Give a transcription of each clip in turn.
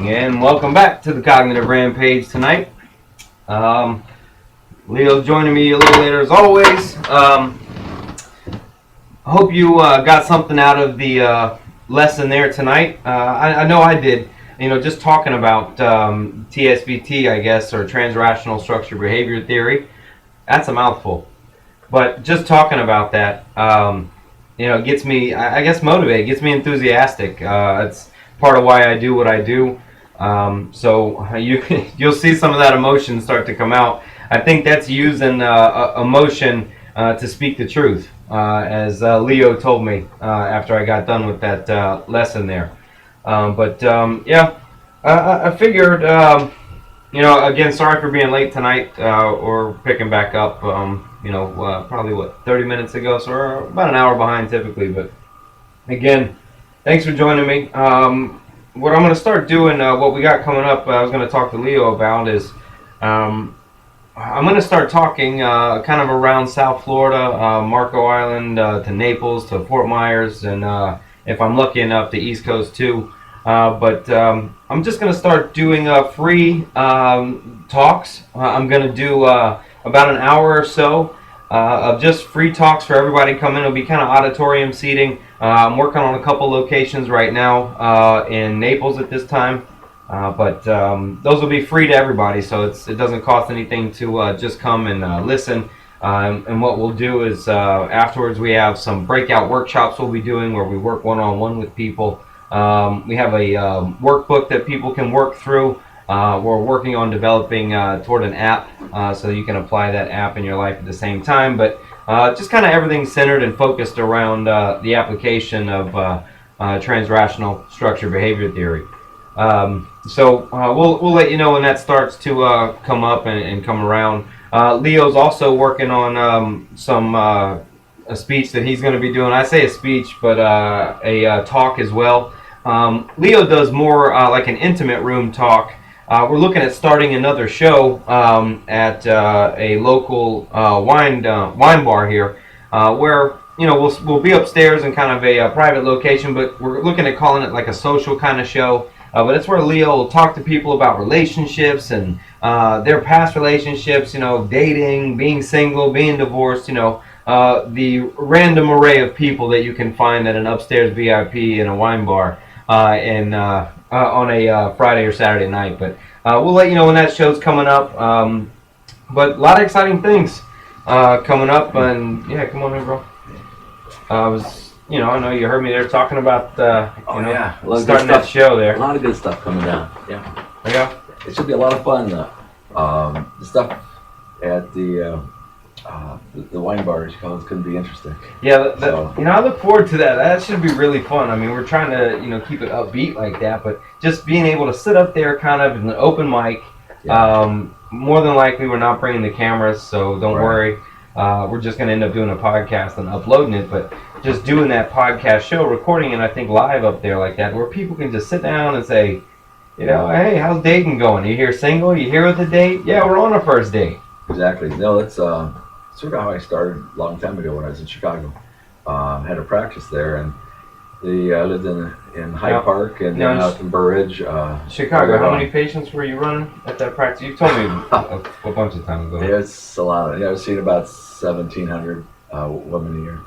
And welcome back to the Cognitive Rampage tonight. Leo joining me a little later as always. I hope you got something out of the lesson there tonight. I know I did. Just talking about TSBT, I guess, or Transrational Structural Behavior Theory. That's a mouthful. But just talking about that, it gets me, I guess, motivated, gets me enthusiastic. It's part of why I do what I do. So you'll see some of that emotion start to come out. I think that's using emotion to speak the truth, as Leo told me after I got done with that lesson there. I figured, again, sorry for being late tonight or picking back up, probably 30 minutes ago, so we're about an hour behind typically. But again, thanks for joining me. What I'm going to start doing, what we got coming up, I was going to talk to Leo about is I'm going to start talking kind of around South Florida, Marco Island to Naples to Fort Myers, and if I'm lucky enough, the East Coast too. I'm just going to start doing free talks. I'm going to do about an hour or so of just free talks for everybody to come in. It'll be kind of auditorium seating. I'm working on a couple locations right now in Naples at this time. Those will be free to everybody, so it doesn't cost anything to just come and listen. And what we'll do is afterwards we have some breakout workshops we'll be doing where we work one-on-one with people. We have a workbook that people can work through. We're working on developing toward an app so you can apply that app in your life at the same time. But just kind of everything centered and focused around the application of Transrational Structural Behavior Theory. We'll let you know when that starts to come up and come around. Leo's also working on a speech that he's going to be doing. I say a speech, but a talk as well. Leo does more like an intimate room talk. We're looking at starting another show at a local wine bar here, where we'll be upstairs in kind of a private location, but we're looking at calling it like a social kind of show. But it's where Leo will talk to people about relationships and their past relationships, dating, being single, being divorced, the random array of people that you can find at an upstairs VIP in a wine bar on a Friday or Saturday night. But we'll let you know when that show's coming up. But a lot of exciting things coming up. And yeah, come on in, bro. I know you heard me there talking about starting that show there. A lot of good stuff coming down. Yeah. Yeah. It should be a lot of fun. The stuff at the wine bar is going to be interesting. Yeah, I look forward to that. That should be really fun. I mean, we're trying to keep it upbeat like that, but just being able to sit up there kind of in an open mic. Yeah. More than likely, we're not bringing the cameras, so don't worry. We're just going to end up doing a podcast and uploading it, but just doing that podcast show, recording it, I think, live up there like that, where people can just sit down and say, hey, how's dating going? You here single? You here with a date? Yeah, we're on our first date. Exactly. No, that's sort of how I started a long time ago when I was in Chicago. Had a practice there, and I lived in Hyde Park and then out in Burridge. Chicago, how many patients were you running at that practice? You've told me a bunch of times ago. Yeah, it's a lot. I was seeing about 1,700 women a year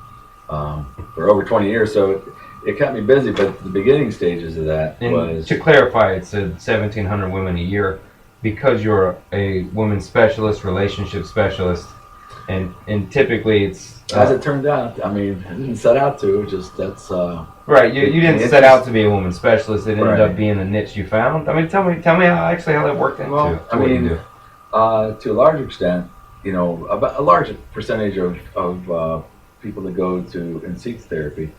for over 20 years, so it kept me busy. But the beginning stages of that was... To clarify, it said 1,700 women a year because you're a woman specialist, relationship specialist, and typically it's... as it turned out, I mean, I didn't set out to, just that's... right, you didn't set out to be a woman specialist. It ended up being the niche you found. I mean, tell me how that worked into what you do. To a large extent, about a large percentage of people that go to and seek therapy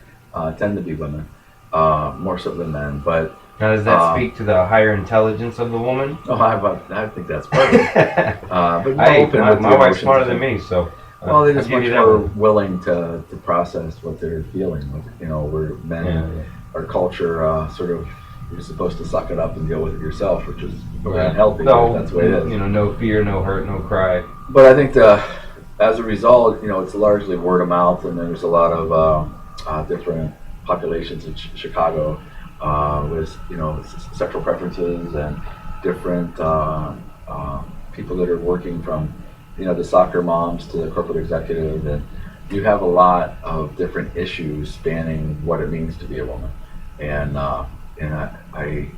tend to be women, more so than men. But now, does that speak to the higher intelligence of the woman? Oh, I think that's part of it. But my wife's smarter than me, so. Well, they're just much more willing to process what they're feeling. Where men, our culture, sort of, you're supposed to suck it up and deal with it yourself, which is unhealthy. No, that's the way it is. No fear, no hurt, no cry. But I think as a result, it's largely word of mouth, and there's a lot of different populations in Chicago with sexual preferences and different people that are working from the soccer moms to the corporate executive, and you have a lot of different issues spanning what it means to be a woman, and I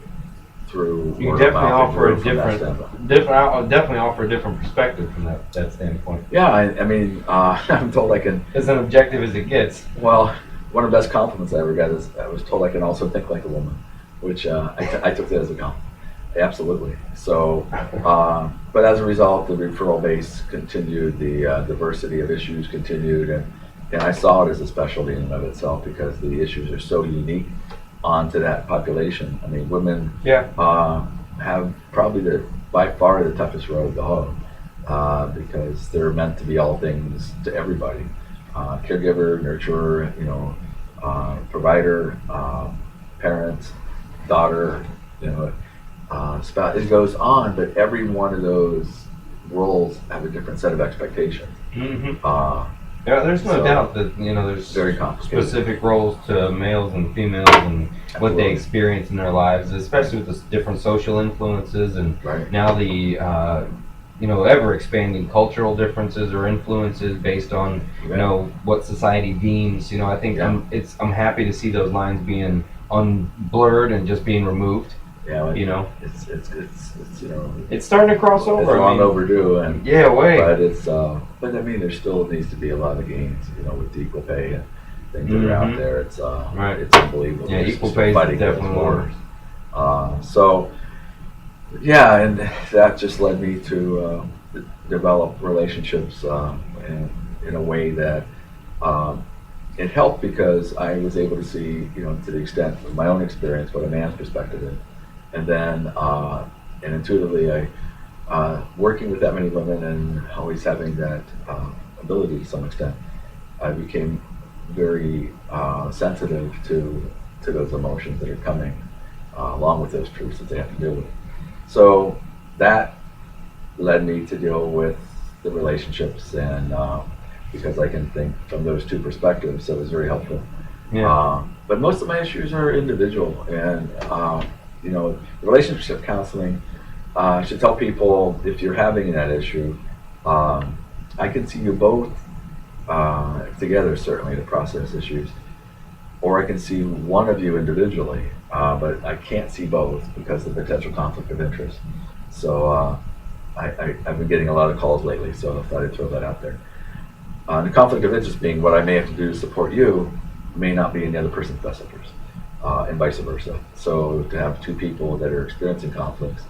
through You word of definitely mouth offer a and from that standpoint. I'll definitely offer a different perspective from that standpoint. Yeah, I mean, I'm told I can. As an objective as it gets. Well, one of the best compliments I ever got is I was told I can also think like a woman, which I took that as a compliment. Absolutely. So, but as a result, the referral base continued, the diversity of issues continued, and I saw it as a specialty in and of itself because the issues are so unique onto that population. I mean, women have probably by far the toughest road to hoe because they're meant to be all things to everybody. Caregiver, nurturer, provider, parent, daughter, spouse. It goes on, but every one of those roles have a different set of expectations. Mm-hmm. There's no doubt that there's very complicated specific roles to males and females and what they experience in their lives, especially with the different social influences and now the ever expanding cultural differences or influences based on what society deems. I think I'm happy to see those lines being unblurred and just being removed. Yeah, it's it's starting to cross over. It's long overdue, and way. But I mean, there still needs to be a lot of gains, with equal pay and things that are out there. It's it's unbelievable. Yeah, equal pay is definitely more. And that just led me to develop relationships in a way that it helped because I was able to see, to the extent of my own experience, what a man's perspective is. And then, and intuitively, working with that many women and always having that ability to some extent, I became very sensitive to those emotions that are coming along with those truths that they have to deal with. So that led me to deal with the relationships, and because I can think from those two perspectives, so it was very helpful. But most of my issues are individual, and relationship counseling should tell people if you're having that issue, I can see you both together certainly to process issues, or I can see one of you individually, but I can't see both because of the potential conflict of interest. So I've been getting a lot of calls lately, so I thought I'd throw that out there. The conflict of interest being what I may have to do to support you may not be in the other person's best interest, and vice versa. So to have two people that are experiencing conflicts,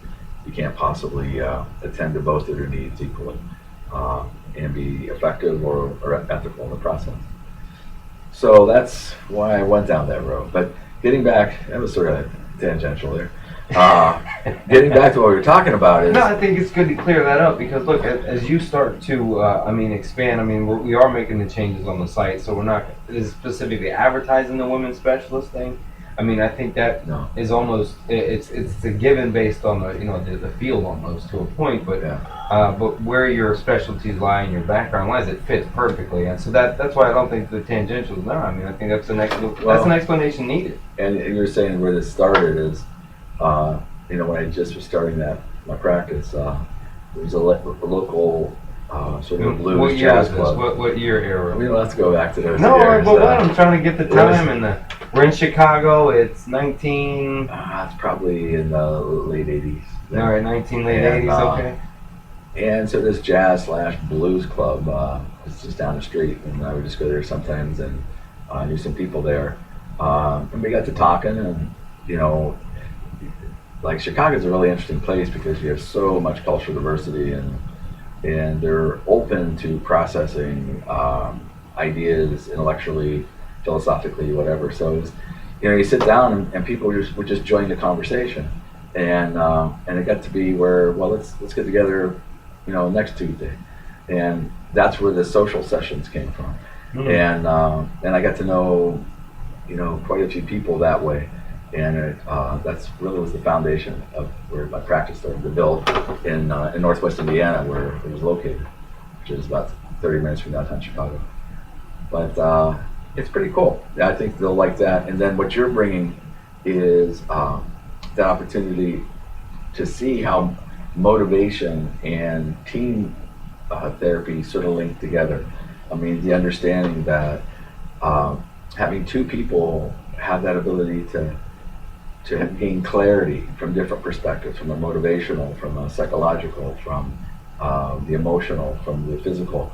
you can't possibly attend to both of their needs equally and be effective or ethical in the process. So that's why I went down that road. But getting back, that was sort of tangential there. Getting back to what we were talking about is... No, I think it's good to clear that up because look, as you start to, expand, we are making the changes on the site, so we're not specifically advertising the women's specialist thing. I think that is almost, it's a given based on the field almost to a point, but where your specialties lie and your background lies, it fits perfectly, and so that's why I don't think the tangentials. No, I think that's that's an explanation needed. And you were saying where this started is, when I just was starting my practice, there was a local sort of blues jazz club. What year era? We don't have to go back to those years. But I'm trying to get the time we're in Chicago. It's 19. It's probably in the late 80s. All right, late 80s. Okay. And so this jazz / blues club is just down the street, and I would just go there sometimes and knew some people there, and we got to talking, and like Chicago's a really interesting place because you have so much cultural diversity, and they're open to processing ideas intellectually, philosophically, whatever. So it's, you sit down and people would just join the conversation, and it got to be where, well, let's get together, next Tuesday, and that's where the social sessions came from, and I got to know, quite a few people that way. And that's really was the foundation of where my practice started to build in Northwest Indiana, where it was located, which is about 30 minutes from downtown Chicago. But it's pretty cool. I think they'll like that. And then what you're bringing is the opportunity to see how motivation and team therapy sort of link together. I mean, the understanding that having two people have that ability to gain clarity from different perspectives, from a motivational, from a psychological, from the emotional, from the physical.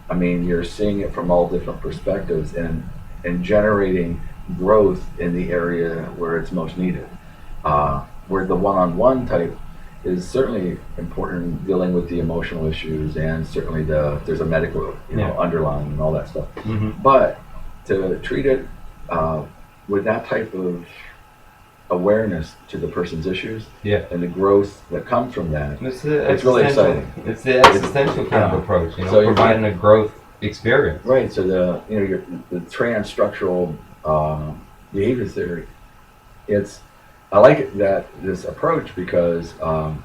I mean, you're seeing it from all different perspectives and generating growth in the area where it's most needed. Where the one-on-one type is certainly important, dealing with the emotional issues, and certainly there's a medical underlying and all that stuff. But to treat it with that type of awareness to the person's issues and the growth that comes from that, it's really exciting. It's the existential kind of approach, so providing a growth experience. Right. So the Transstructural Behavior Theory, I like this approach because I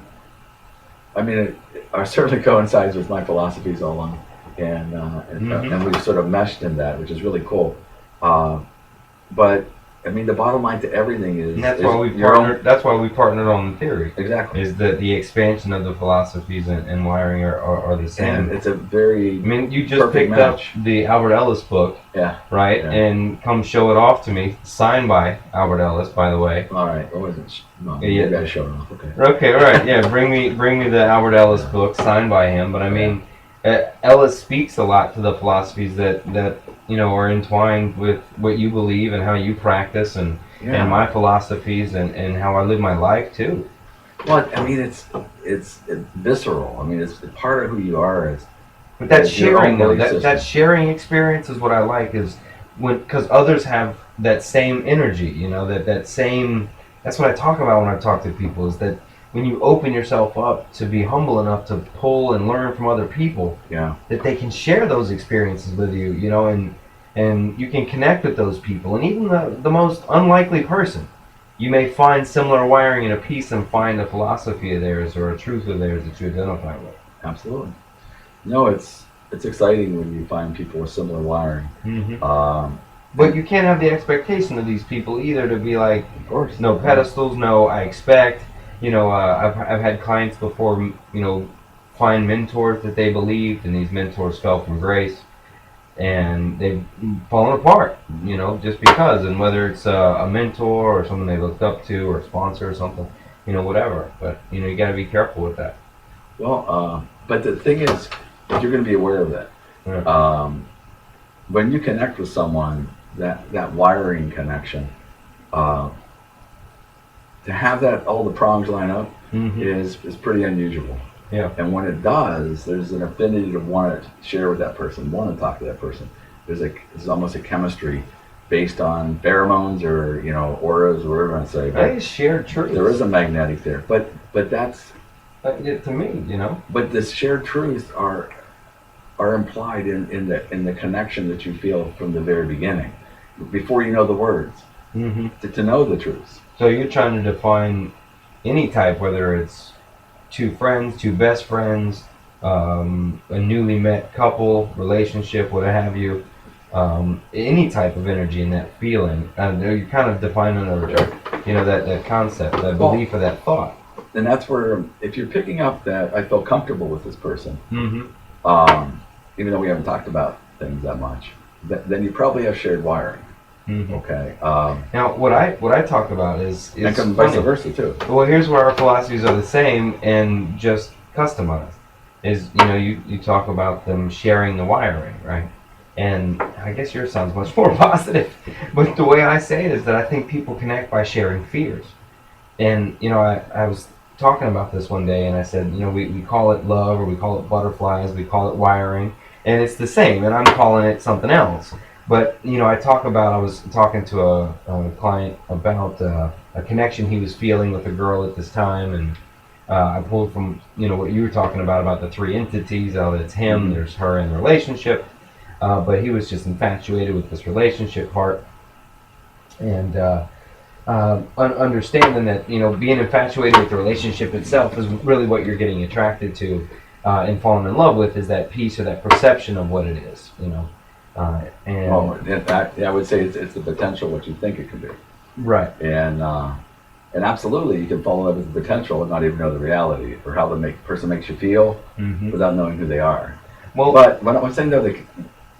mean it certainly coincides with my philosophies all along, and we've sort of meshed in that, which is really cool. But I mean, the bottom line to everything is, and that's why we partnered. That's why we partnered on the theory. Exactly. Is that the expansion of the philosophies and wiring are the same. And it's a very I mean, you just picked up the Albert Ellis book, right? Yeah. And come show it off to me, signed by Albert Ellis, by the way. All right. What was it? No, you got to show it off. Okay. Okay. All right. Yeah. Bring me the Albert Ellis book, signed by him. But I mean, Ellis speaks a lot to the philosophies that are entwined with what you believe and how you practice and my philosophies and how I live my life too. Well, I mean, it's visceral. I mean, it's part of who you are. But that sharing, though, that sharing experience is what I like, is because others have that same energy, that same. That's what I talk about when I talk to people, is that when you open yourself up to be humble enough to pull and learn from other people, that they can share those experiences with you, and you can connect with those people. And even the most unlikely person, you may find similar wiring in a piece and find a philosophy of theirs or a truth of theirs that you identify with. Absolutely. No, it's exciting when you find people with similar wiring. But you can't have the expectation of these people either to be like, of course, no pedestals, no I expect. I've had clients before, find mentors that they believed, and these mentors fell from grace, and they've fallen apart, just because. And whether it's a mentor or someone they looked up to or a sponsor or something, whatever. But, you got to be careful with that. Well, but the thing is, you're going to be aware of that. When you connect with someone, that wiring connection, to have that all the prongs line up is pretty unusual. Yeah. And when it does, there's an affinity to want to share with that person, want to talk to that person. There's almost a chemistry based on pheromones or auras or whatever you want to say. That is shared truth. There is a magnetic there, but that's to me, But the shared truths are implied in the connection that you feel from the very beginning, before you know the words, to know the truths. So you're trying to define any type, whether it's two friends, two best friends, a newly met couple, relationship, what have you, any type of energy in that feeling. You're kind of defining that concept, that belief, or that thought. And that's where, if you're picking up that I feel comfortable with this person, even though we haven't talked about things that much, then you probably have shared wiring. Okay. Now, what I talk about is and vice versa too. Well, here's where our philosophies are the same and just customized. Is you talk about them sharing the wiring, right? And I guess yours sounds much more positive. But the way I say it is that I think people connect by sharing fears. And I was talking about this one day, and I said, we call it love, or we call it butterflies, we call it wiring, and it's the same. And I'm calling it something else. But, I was talking to a client about a connection he was feeling with a girl at this time, and I pulled from, what you were talking about the three entities. It's him, there's her, and the relationship. But he was just infatuated with this relationship part. And understanding that, being infatuated with the relationship itself is really what you're getting attracted to and falling in love with, is that piece or that perception of what it is, And I would say it's the potential what you think it could be. Right. And absolutely, you can fall in love with the potential and not even know the reality or how the person makes you feel without knowing who they are. Well, but when I was saying though,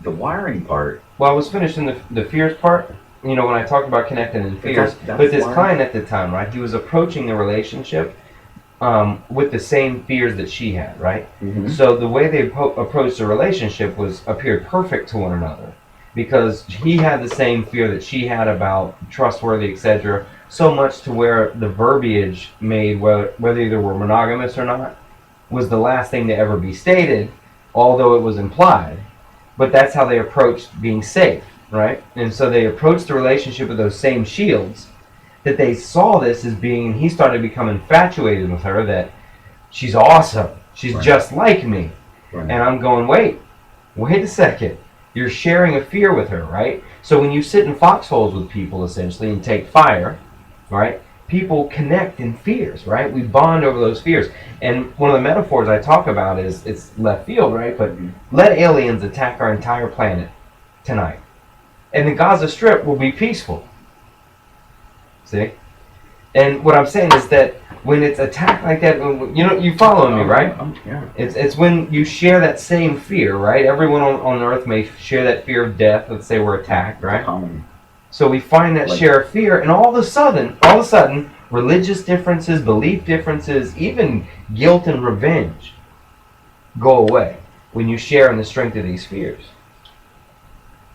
the wiring part. Well, I was finishing the fears part. You know, when I talked about connecting in fears, that's but this client at the time, right? He was approaching the relationship with the same fears that she had, right? So the way they approached the relationship appeared perfect to one another, because he had the same fear that she had about trustworthy, etc. So much to where the verbiage made whether either were monogamous or not was the last thing to ever be stated, although it was implied. But that's how they approached being safe, right? And so they approached the relationship with those same shields, that they saw this as being, and he started to become infatuated with her, that she's awesome, she's just like me. And I'm going, wait a second. You're sharing a fear with her, right? So when you sit in foxholes with people, essentially, and take fire, right? People connect in fears, right? We bond over those fears. And one of the metaphors I talk about is, it's left field, right? But let aliens attack our entire planet tonight, and the Gaza Strip will be peaceful. See? And what I'm saying is that when it's attacked like that, you follow me, right? Yeah. It's when you share that same fear, right? Everyone on Earth may share that fear of death. Let's say we're attacked, right? So we find that share of fear, and all of a sudden, religious differences, belief differences, even guilt and revenge go away when you share in the strength of these fears.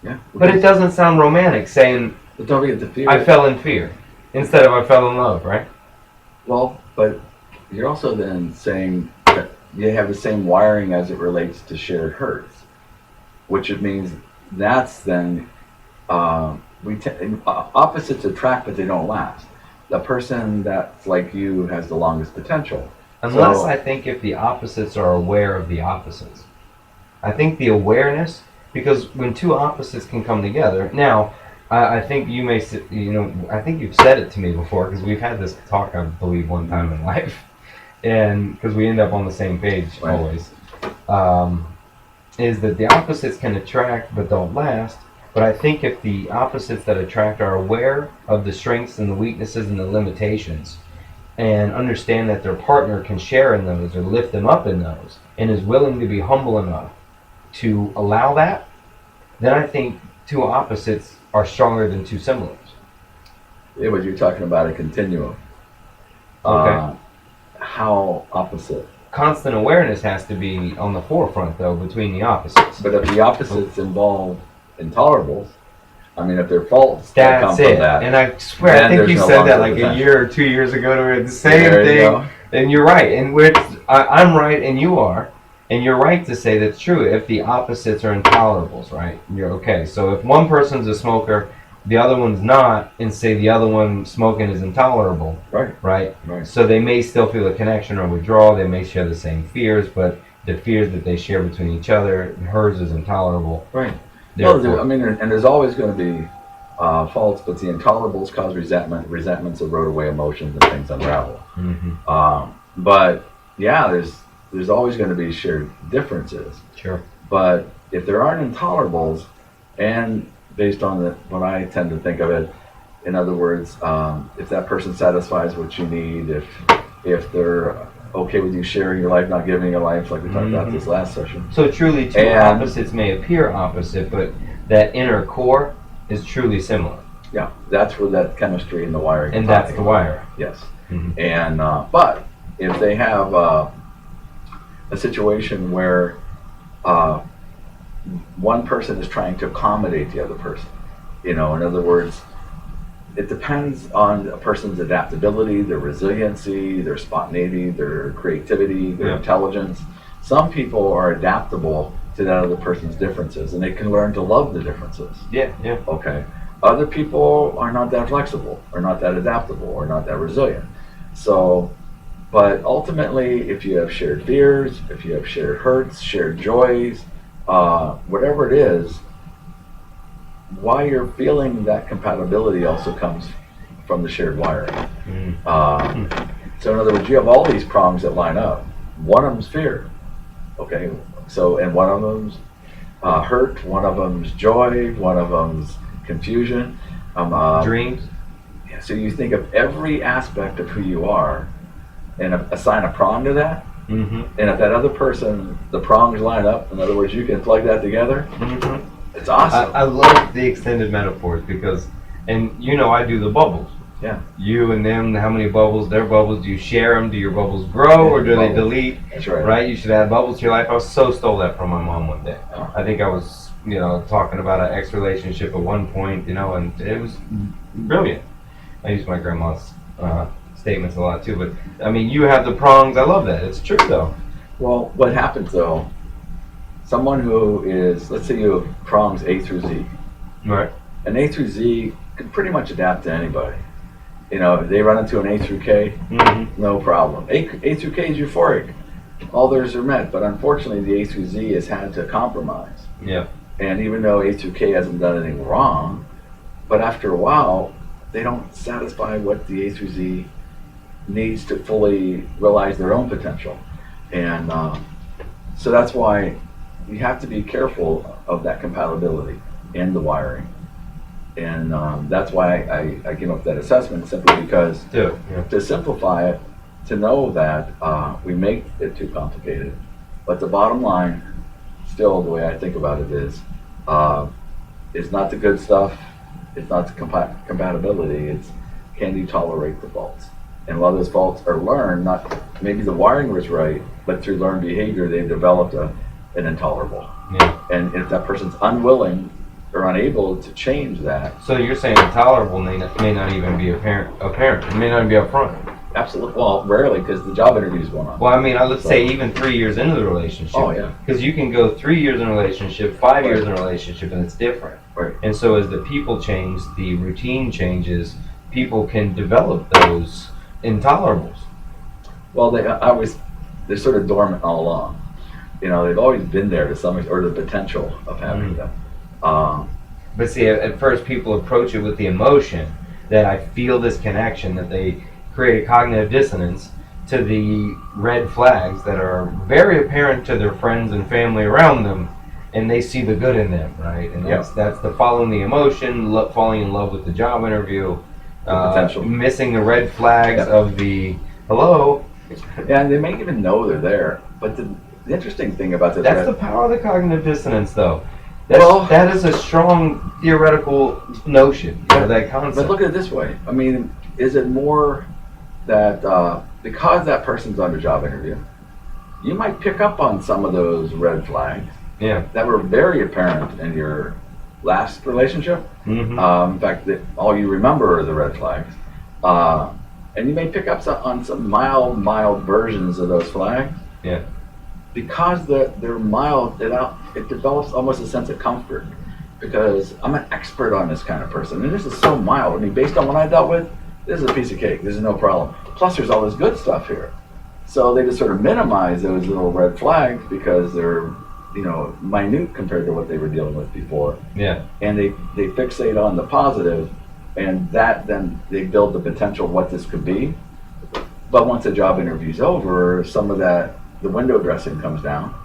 Yeah. But it doesn't sound romantic saying, don't forget the fear. I fell in fear, instead of I fell in love, right? Well, but you're also then saying that you have the same wiring as it relates to shared hurts, which it means that's then opposites attract, but they don't last. The person that's like you has the longest potential. Unless I think if the opposites are aware of the opposites. I think the awareness, because when two opposites can come together, now, I think you may, I think you've said it to me before, because we've had this talk, I believe, one time in life, and because we end up on the same page always, is that the opposites can attract but don't last. But I think if the opposites that attract are aware of the strengths and the weaknesses and the limitations, and understand that their partner can share in those or lift them up in those, and is willing to be humble enough to allow that, then I think two opposites are stronger than two similars. Yeah, but you're talking about a continuum. Okay. How opposite? Constant awareness has to be on the forefront, though, between the opposites. But if the opposites involve intolerables, I mean, if they're false, that's come it. From that, and I swear, I think you said that like a year or 2 years ago to me. The same thing. And you're right. And I'm right and you are. And you're right to say that's true if the opposites are intolerables, right? You're okay. So if one person's a smoker, the other one's not, and say the other one smoking is intolerable, right? So they may still feel a connection or withdrawal. They may share the same fears, but the fears that they share between each other, hers is intolerable. Right. Well, I mean, and there's always going to be faults, but the intolerables cause resentment. Resentments erode away emotions, and things unravel. But yeah, there's always going to be shared differences. Sure. But if there aren't intolerables, and based on what I tend to think of it, in other words, if that person satisfies what you need, if they're okay with you sharing your life, not giving your life, like we talked about this last session. So truly, two opposites may appear opposite, but that inner core is truly similar. Yeah, that's where that chemistry and the wiring. And that's the wire. Yes. And but if they have a situation where one person is trying to accommodate the other person, in other words, it depends on a person's adaptability, their resiliency, their spontaneity, their creativity, their intelligence. Some people are adaptable to that other person's differences, and they can learn to love the differences. Yeah. Okay. Other people are not that flexible, or not that adaptable, or not that resilient. So, but ultimately, if you have shared fears, if you have shared hurts, shared joys, whatever it is, why you're feeling that compatibility also comes from the shared wiring. So in other words, you have all these prongs that line up. One of them's fear. Okay, so, and one of them's hurt, one of them's joy, one of them's confusion. Dreams. So you think of every aspect of who you are and assign a prong to that. Mm-hmm. And if that other person, the prongs line up, in other words, you can plug that together. Mm-hmm. It's awesome. I love the extended metaphors because, and I do the bubbles. Yeah. You and them, how many bubbles, their bubbles, do you share them? Do your bubbles grow or do they delete? That's right. Right? You should add bubbles to your life. I stole that from my mom one day. Oh. I think I was, talking about an ex relationship at one point, and it was brilliant. I use my grandma's statements a lot too, but I mean, you have the prongs. I love that. It's true though. Well, what happens though, someone who is, let's say you have prongs A through Z. Right. An A through Z can pretty much adapt to anybody. If they run into an A through K, no problem. A through K is euphoric. All theirs are met, but unfortunately the A through Z has had to compromise. Yeah. And even though A through K hasn't done anything wrong, but after a while, they don't satisfy what the A through Z needs to fully realize their own potential. And so that's why you have to be careful of that compatibility and the wiring. And that's why I came up with that assessment, simply because to simplify it, to know that we make it too complicated. But the bottom line, still the way I think about it is, it's not the good stuff, it's not the compatibility, it's can you tolerate the faults? And a lot of those faults are learned, not maybe the wiring was right, but through learned behavior they've developed an intolerable. Yeah. And if that person's unwilling or unable to change that. So you're saying intolerable may not even be apparent. It may not be upfront. Absolutely. Well, rarely, because the job interview is going on. Well, I mean, let's say even 3 years into the relationship. Oh, yeah. Because you can go 3 years in a relationship, 5 years in a relationship, and it's different. Right. And so as the people change, the routine changes, people can develop those intolerables. Well, they're sort of dormant all along. They've always been there to some extent, or the potential of having them. But see, at first people approach it with the emotion that I feel this connection, that they create a cognitive dissonance to the red flags that are very apparent to their friends and family around them, and they see the good in them, right? And that's the following the emotion, falling in love with the job interview, potential, missing the red flags of the hello. Yeah, and they may even know they're there, but the interesting thing about this, that's the power of the cognitive dissonance, though. That is a strong theoretical notion, that concept. But look at it this way. I mean, is it more that because that person's on the job interview, you might pick up on some of those red flags that were very apparent in your last relationship. In fact, all you remember are the red flags. And you may pick up on some mild versions of those flags. Yeah. Because they're mild, it develops almost a sense of comfort. Because I'm an expert on this kind of person, and this is so mild. I mean, based on what I dealt with, this is a piece of cake. This is no problem. Plus, there's all this good stuff here. So they just sort of minimize those little red flags because they're, minute compared to what they were dealing with before. Yeah. And they fixate on the positive, and that then they build the potential of what this could be. But once the job interview's over, some of that, the window dressing comes down,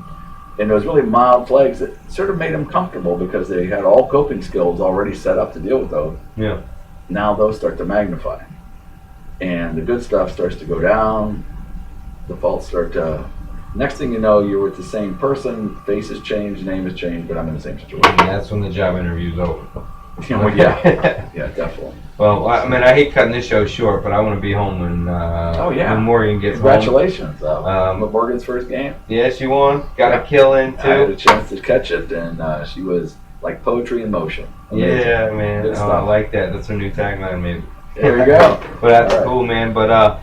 and those really mild flags that sort of made them comfortable because they had all coping skills already set up to deal with those. Yeah. Now those start to magnify, and the good stuff starts to go down. The faults start to. Next thing you know, you're with the same person. Face has changed, name has changed, but I'm in the same situation. And that's when the job interview's over. Yeah, definitely. Well, I mean, I hate cutting this show short, but I want to be home when Morgan gets Congratulations. Morgan's first game. Yeah, she won. Got a kill in, too. I had a chance to catch it, and she was like poetry in motion. Amazing. Yeah, man. I like that. That's her new tagline, maybe. There you go. But that's cool, man. But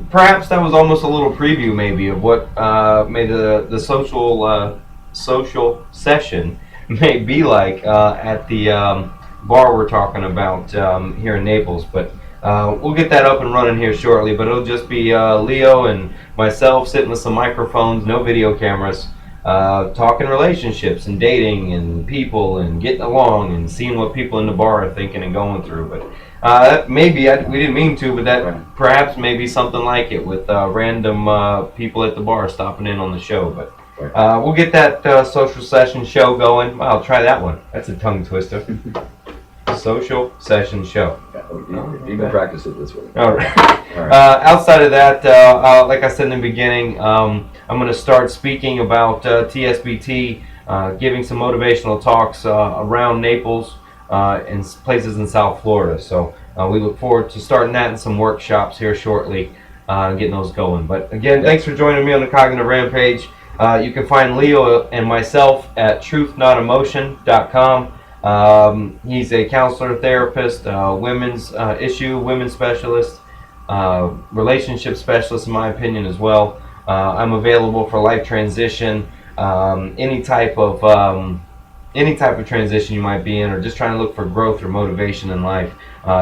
perhaps that was almost a little preview, maybe, of what made the social session may be like at the bar we're talking about here in Naples. But we'll get that up and running here shortly. But it'll just be Leo and myself sitting with some microphones, no video cameras, talking relationships and dating and people and getting along and seeing what people in the bar are thinking and going through. But we didn't mean to, but that perhaps may be something like it with random people at the bar stopping in on the show. But we'll get that social session show going. I'll try that one. That's a tongue twister. Social Session Show. Yeah, you can practice it this week. All right. All right. Outside of that, like I said in the beginning, I'm going to start speaking about TSBT, giving some motivational talks around Naples and places in South Florida. So we look forward to starting that and some workshops here shortly, getting those going. But again, thanks for joining me on the Cognitive Rampage. You can find Leo and myself at truthnautemotion.com. He's a counselor, therapist, women's specialist, relationship specialist in my opinion as well. I'm available for life transition, any type of transition you might be in, or just trying to look for growth or motivation in life.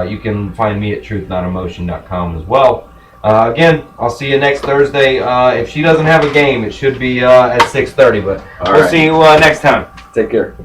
You can find me at truthnautemotion.com as well. Again, I'll see you next Thursday. If she doesn't have a game, it should be at 6:30, but we'll see you next time. Take care.